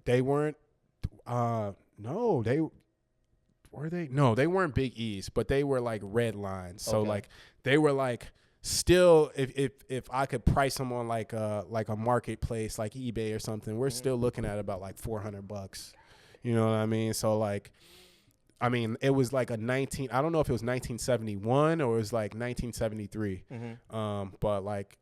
they weren't. No, they weren't Big E's, but they were like red lines. So like they were like still if I could price them on like a marketplace like eBay or something, we're still looking at about like $400. You know what I mean? So like, I mean, it was like I don't know if it was 1971 or it was like 1973. But like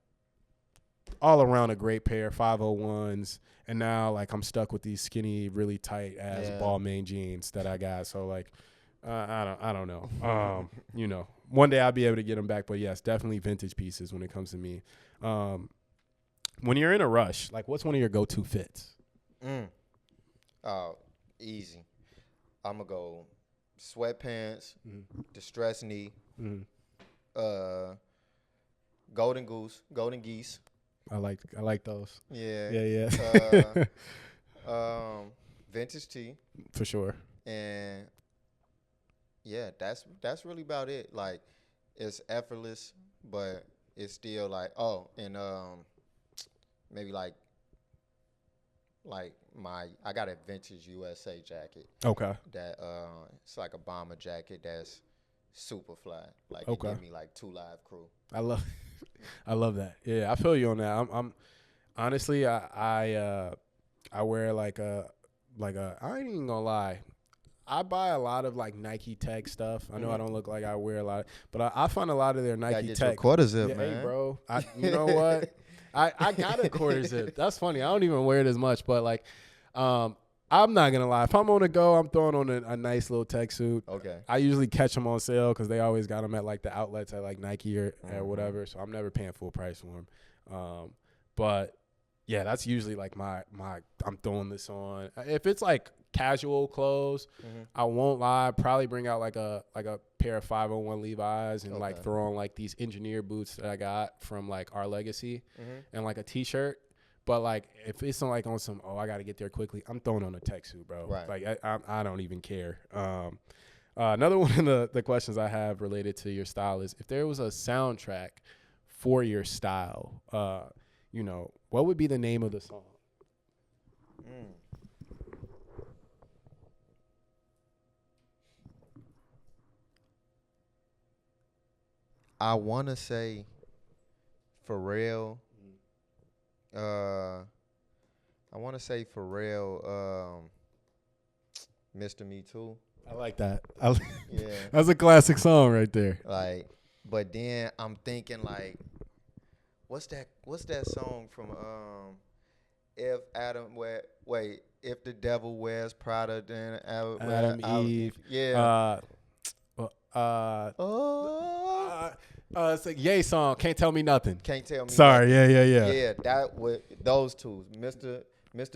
all around a great pair, 501s. And now like I'm stuck with these skinny, really tight ass Balmain jeans that I got. So like, I don't know. You know, one day I'll be able to get them back, but yes, definitely vintage pieces when it comes to me. When you're in a rush, like what's one of your go-to fits? Oh, easy. I'm gonna go sweatpants, distressed knee, golden geese. I like those. Yeah. Yeah. Vintage tee. For sure. And yeah, that's really about it. Like, it's effortless, but it's still like, maybe like I got a vintage USA jacket. Okay. That it's like a bomber jacket that's super fly. Like Okay. it give me like 2 Live Crew. I love that. Yeah, I feel you on that. I'm honestly I wear like a I ain't even gonna lie. I buy a lot of like Nike Tech stuff. I know I don't look like I wear a lot, but I find a lot of their Nike Get Tech. your quarter zip, Yeah, man. hey, bro. You know what? I got a quarter zip. That's funny. I don't even wear it as much, but like, I'm not gonna lie. If I'm on the go, I'm throwing on a nice little tech suit. Okay. I usually catch them on sale because they always got them at like the outlets at like Nike or whatever. So I'm never paying full price for them. But yeah, that's usually like my I'm throwing this on. If it's like casual clothes, I won't lie, I'd probably bring out like a pair of 501 Levi's and like throw on like these engineer boots that I got from like Our Legacy and like a t-shirt. But like if it's like on some I gotta get there quickly, I'm throwing on a tech suit, bro. Right. Like I don't even care. Another one of the questions I have related to your style is if there was a soundtrack for your style, you know, what would be the name of the song? I want to say Pharrell. I want to say Pharrell, Mr. Me Too. I like that. Yeah. That's a classic song right there. Like, but then I'm thinking like, what's that song from if the devil wears Prada, then Adam Eve. Yeah. It's like Ye song. Can't tell me nothing. Can't tell me. Sorry. Nothing. Yeah. Yeah, that would those two, Mr.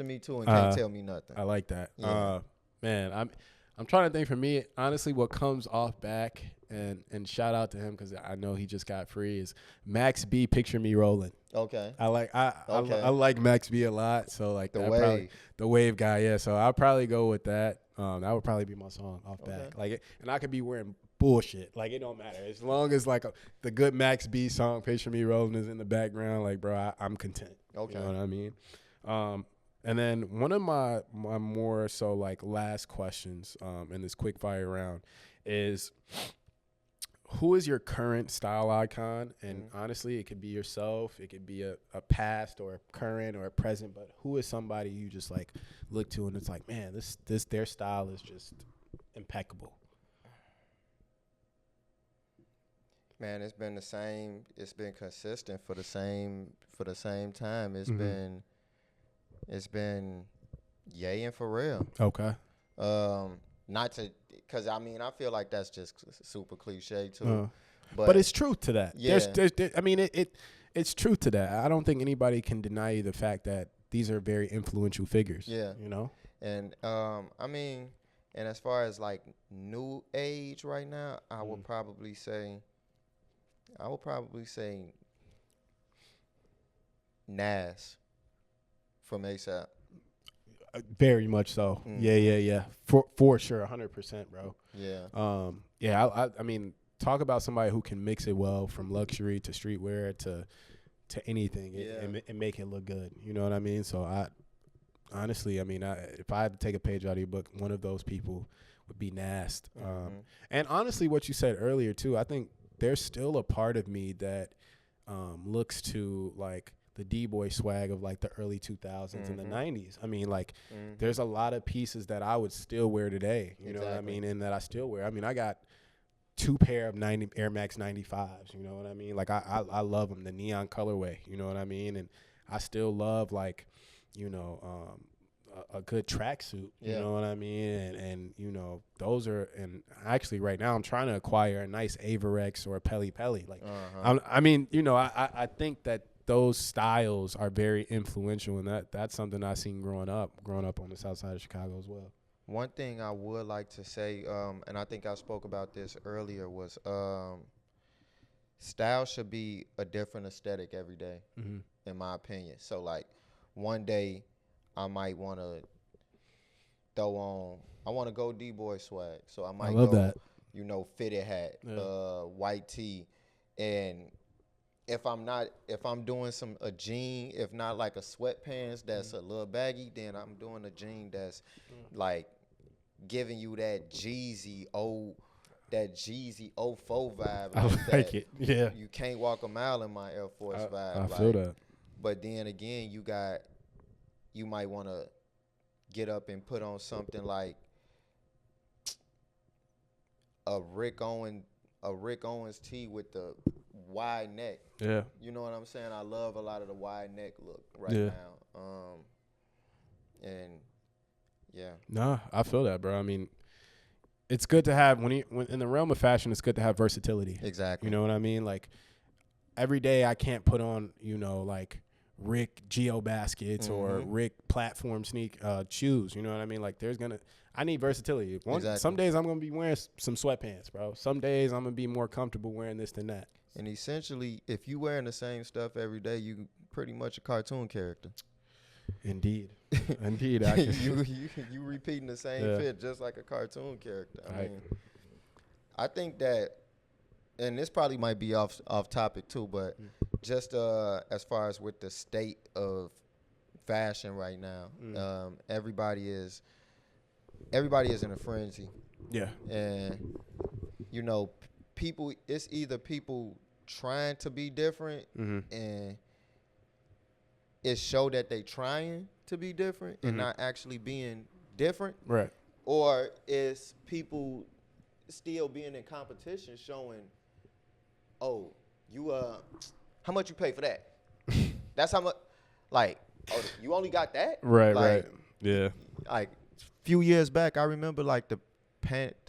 Me Too and Can't Tell Me Nothing. I like that. Yeah. Man, I'm trying to think. For me, honestly, what comes off back and shout out to him because I know he just got free is Max B. Picture Me Rolling. Okay. I like Max B a lot. So like The that Wave. probably, the Wave guy. Yeah. So I'll probably go with that. That would probably be my song off back. Like, and I could be wearing bullshit. Like, it don't matter as long as like the good Max B song, Picture Me Rolling, is in the background. Like, bro, I'm content. Okay. You know what I mean? And then one of my more so like last questions in this quick fire round is, who is your current style icon? And honestly, it could be yourself, it could be a past or a current or a present, but who is somebody you just like look to and it's like, man, this their style is just impeccable? Man, it's been the same. It's been consistent for the same time. It's been Ye and Pharrell. Okay. Not to, because I mean, I feel like that's just super cliche too. But it's truth to that. Yeah. I mean, it's truth to that. I don't think anybody can deny the fact that these are very influential figures. Yeah. You know? And I mean, and as far as like new age right now, I would probably say Nas from ASAP. Very much so. Yeah. For sure, 100%, bro. Yeah. I mean, talk about somebody who can mix it well, from luxury to streetwear to anything, and make it look good. You know what I mean? So honestly, I mean, if I had to take a page out of your book, one of those people would be Nas. And honestly, what you said earlier too, I think there's still a part of me that looks to like the D-boy swag of like the early 2000s and the 90s. I mean, like there's a lot of pieces that I would still wear today, you know what I mean, and that I still wear. I mean, I got 2 pair of Air Max 95s, you know what I mean? Like I love them, the neon colorway, you know what I mean? And I still love like, you know, a good tracksuit, you know what I mean? And you know, those are, and actually right now I'm trying to acquire a nice Averex or a Pelly. Like, I mean, you know, I think that those styles are very influential, and that's something I seen growing up on the south side of Chicago as well. One thing I would like to say, and I think I spoke about this earlier, was style should be a different aesthetic every day, in my opinion. So like one day I might want to throw on, I want to go D-boy swag. So I might love go, that. you know, fitted hat, white tee, and if I'm doing a jean, if not like a sweatpants that's a little baggy, then I'm doing a jean that's like giving you that Jeezy 04 vibe. I like it. Yeah. You can't walk a mile in my Air Force vibe. I feel that. But then again, you might want to get up and put on something like a Rick Owens tee with the wide neck. Yeah. You know what I'm saying? I love a lot of the wide neck look now. And yeah. Nah, I feel that, bro. I mean, it's good to have when in the realm of fashion, it's good to have versatility. Exactly. You know what I mean? Like every day I can't put on, you know, like Rick Geo baskets or Rick platform shoes. You know what I mean? Like I need versatility. Exactly. Some days I'm going to be wearing some sweatpants, bro. Some days I'm going to be more comfortable wearing this than that. And essentially, if you wearing the same stuff every day, you pretty much a cartoon character. Indeed. Indeed. You repeating the same fit just like a cartoon character. I mean, I think that, and this probably might be off topic too, but just as far as with the state of fashion right now, everybody is in a frenzy. Yeah. And you know, it's either people trying to be different and it show that they trying to be different and not actually being different. Right. Or it's people still being in competition showing, oh, you how much you pay for that? That's how much, like, oh, you only got that? Right, like, right. Yeah. Like a few years back, I remember like the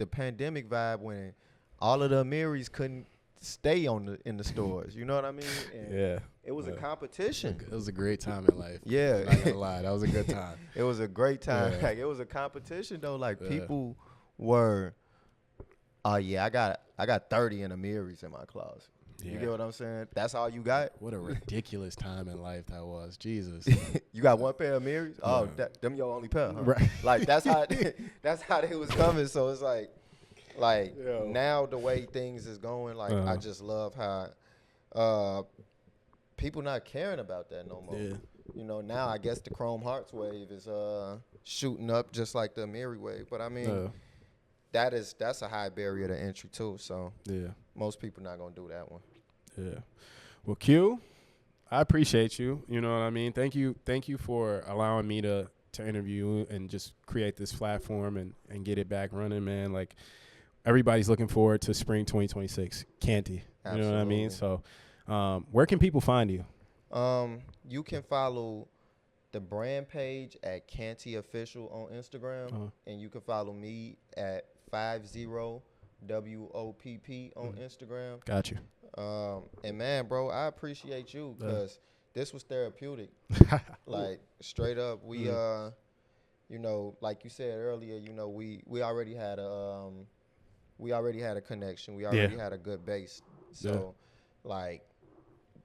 pandemic vibe when all of the Amiris couldn't stay in the stores. You know what I mean? And it was a competition. It was a great time in life. Yeah. I'm not gonna lie. That was a good time. It was a great time. Yeah. Like it was a competition though. Like people were, oh yeah, I got 30 in Amiris in my closet. Yeah. You get what I'm saying? That's all you got? What a ridiculous time in life that was. Jesus. You got one pair of Amiris? Oh, them your only pair, huh? Right. Like that's how they was coming. So it's like now the way things is going, like I just love how people not caring about that no more. Yeah. You know, now I guess the Chrome Hearts wave is shooting up just like the Amiri wave. But I mean, that's a high barrier to entry too. So Yeah. most people not gonna do that one. Yeah. Well, Q, I appreciate you. You know what I mean? Thank you for allowing me to interview and just create this platform and get it back running, man. Like, everybody's looking forward to spring 2026. Canty. You know what I mean? So where can people find you? You can follow the brand page at Canty Official on Instagram, and you can follow me at 50WOPP on Instagram. Got you. And man, bro, I appreciate you because this was therapeutic. Like, straight up, we you know, like you said earlier, you know, we already had a connection. We already had a good base. So like,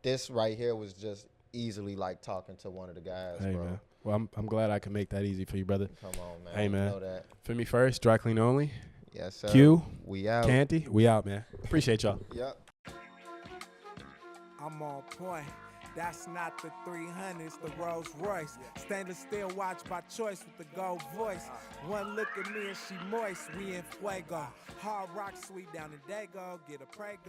this right here was just easily like talking to one of the guys, Hey, bro. man. Well, I'm glad I can make that easy for you, brother. Come on, man. Hey, man. You know that. For me first, dry clean only. Yes, sir. Q, we out. Canty, we out, man. Appreciate y'all. Yep. I'm on point. That's not the 300s, the Rolls Royce. Stainless steel watch by choice with the gold voice. One look at me and she moist. We in fuego. Hard rock sweet down in Dago. Get a Prego.